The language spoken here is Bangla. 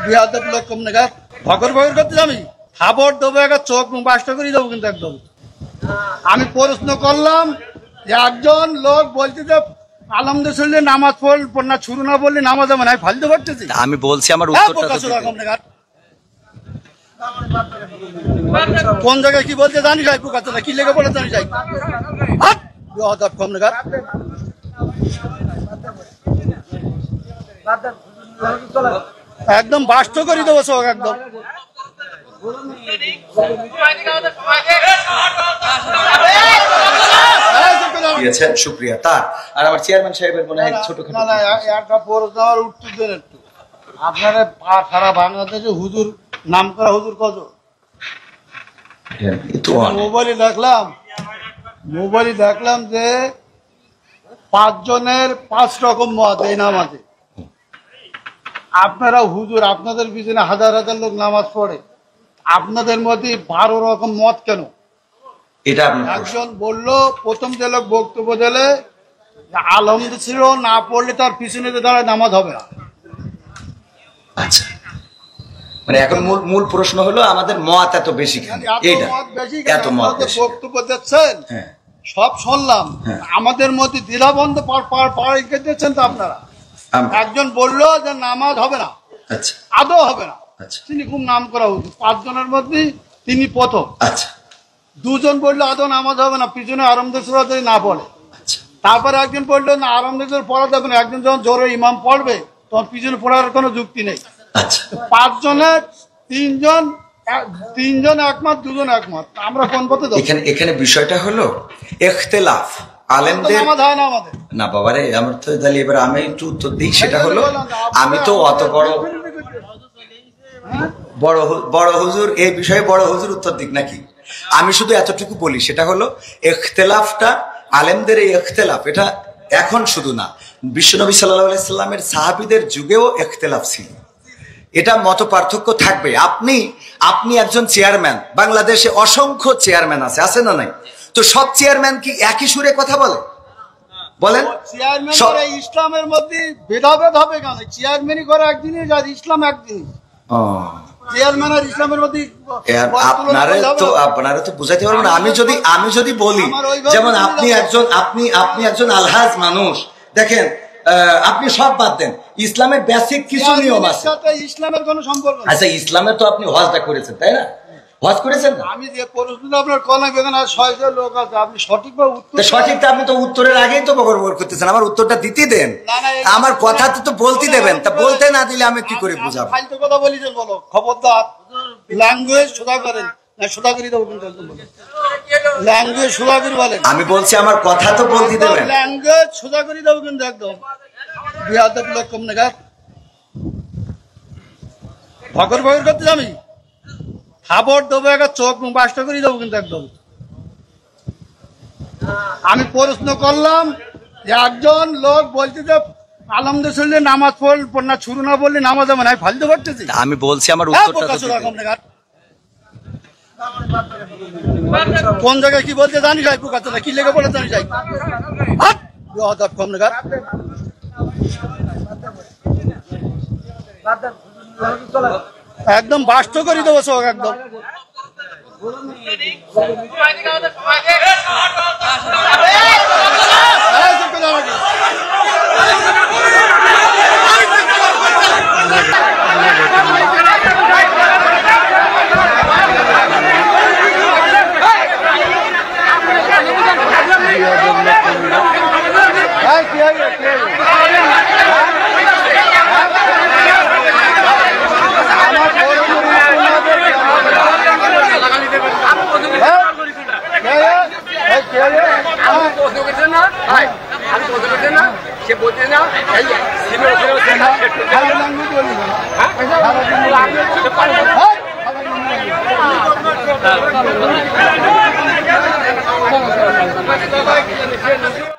বিয়াদব লোক কম নাগাদ ভগর ভগর করতে আমি খাবার দেবো একটা চোখ মুখ বাসটা করে দেবো কিন্তু একদম। আমি প্রশ্ন করলাম যে একজন লোক বলছে যে আলহামদুলিল্লাহ নামাজ পড় না শুরু না বললে নামাজ হবে না, ফালতু করতেছি। আমি বলছি আমার উত্তরটা কোন জায়গায় কি বলতে জানি যাই পোকা কি লেগে বলে জানি যাই কম নাগাদ। একদম বাস্ত করে দেবো চোখ একদম। শুক্রিয়া তার আর আমার চেয়ারম্যান সাহেবের মনে হয় ছোটখাটো একটা প্রশ্ন আমার উত্তর দেন একটু। আপনারা সারা বাংলাদেশে হুজুর নাম করা হুজুর কত? মোবাইলে দেখলাম যে 5 জনের 5 রকম মত এই নামাজে। আপনারা হুজুর আপনাদের পিছনে হাজার হাজার লোক নামাজ পড়ে, আপনাদের মধ্যে 12 রকম মত কেন? এটা একজন বললো প্রথম যে লোক বক্তব্য দিলে আলহামদুলিল্লাহ না পড়লে তার পিছনে দাঁড়ায় নামাজ হবে না। আচ্ছা, মানে এখন মূল প্রশ্ন হলো আমাদের মত এত বেশি কেন? এইটা এত মত বক্তব্য দিচ্ছেন সব শুনলাম, আমাদের মধ্যে দ্বিধাবন্ধ পাড়া দিচ্ছেন তো আপনারা। একজন বললো যে নামাজ হবে না, আদৌ হবে না, তিনি খুব নাম করা হতো 5 জনের মধ্যে তিনি প্রথম। আচ্ছা, 2 জন বললো আদৌ নামাজ হবে না, পিছনে আরামদায়ক যদি না পড়ে। তারপরে একজন বললো না আরামদায়ক পড়া যাবে না, একজন যখন জোরে ইমাম পড়বে তখন পিছনে পড়ার কোনো যুক্তি নেই। 5 জনের 3 জন একমত, 2 জন একমত, আমরা কোন পথে যাবো? এখানে বিষয়টা হলো ইখতিলাফ আলেমদের না বাবারে। আমার তো তাহলে এবার আমি একটু উত্তর দিই, সেটা হলো আমি তো অত বড় হুজুর এই বিষয়ে বড় হুজুর উত্তর দিক নাকি? আমি শুধু এতটুকু বলি, সেটা হলো ইখতিলাফটা আলেমদের এই ইখতিলাফ এটা এখন শুধু না, বিশ্বনবী সাল্লাল্লাহু আলাইহি সাল্লামের সাহাবীদের যুগেও ইখতিলাফ ছিল। এটা মত পার্থক্য থাকবে। আপনি একজন চেয়ারম্যান, বাংলাদেশে অসংখ্য চেয়ারম্যান আছে না নাই? তো সব চেয়ারম্যান কি একই সুরে কথা বলে? বলেন ইসলামের মধ্যে ভেদাভেদ হবে কেন? চেয়ারম্যানই করে একদিনই, ইসলাম একদিনই। চেয়ারম্যান আর ইসলামের মধ্যে আপনারা তো বুঝাইতে পারবেন না। আমি যদি বলি যেমন আপনি একজন আলহাজ মানুষ, দেখেন আপনি সব বাদ দেন, ইসলামের বেসিক কিছু নিয়ম আছে। ইসলামের কোনো সম্পর্ক নেই। আচ্ছা, ইসলামের তো আপনি হজটা করেছেন তাই না? হজ করেছেন না? আমি যে প্রশ্নটা আপনার কলা বেগান আর 6 জন লোক আছে, আপনি সঠিকভাবে উত্তর সঠিকটা আপনি তো উত্তরের আগেই তো বকর করতেছেন। আমার উত্তরটা দিতে দেন, আমার কথা তো বলতে দেবেন। তা বলতে না দিলে আমি কি করে বুঝাবো? ফালতু কথা বলিছেন, বলো খবরদার। ল্যাঙ্গুয়েজ সোজা করেন না, সোজা করে দেবো কিন্তু একদম। ল্যাঙ্গুয়েজ সোজা করে বলেন। আমি বলছি আমার কথা তো বলতে দেবেন। ল্যাঙ্গুয়েজ সোজা করে দেবো কিন্তু একদম। বিয়াদব লোক কম নাগাদ ভগর ভগর করতে আমি খাবার দেবো একটা চোখ মুখ বাসটা করে দেবো কিন্তু একদম। আমি প্রশ্ন করলাম যে একজন লোক বলছে যে আলহামদুলিল্লাহ নামাজ পড় না শুরু না বললে নামাজ হবে না, ফালতু করতেছি। আমি বলছি আমার উত্তরটা কোন জায়গায় কি বলতে জানি যাই পোকা কি লেগে বলে জানি যাই কম নাগাদ। একদম বাস্ত করে দেবো চোখ একদম। সে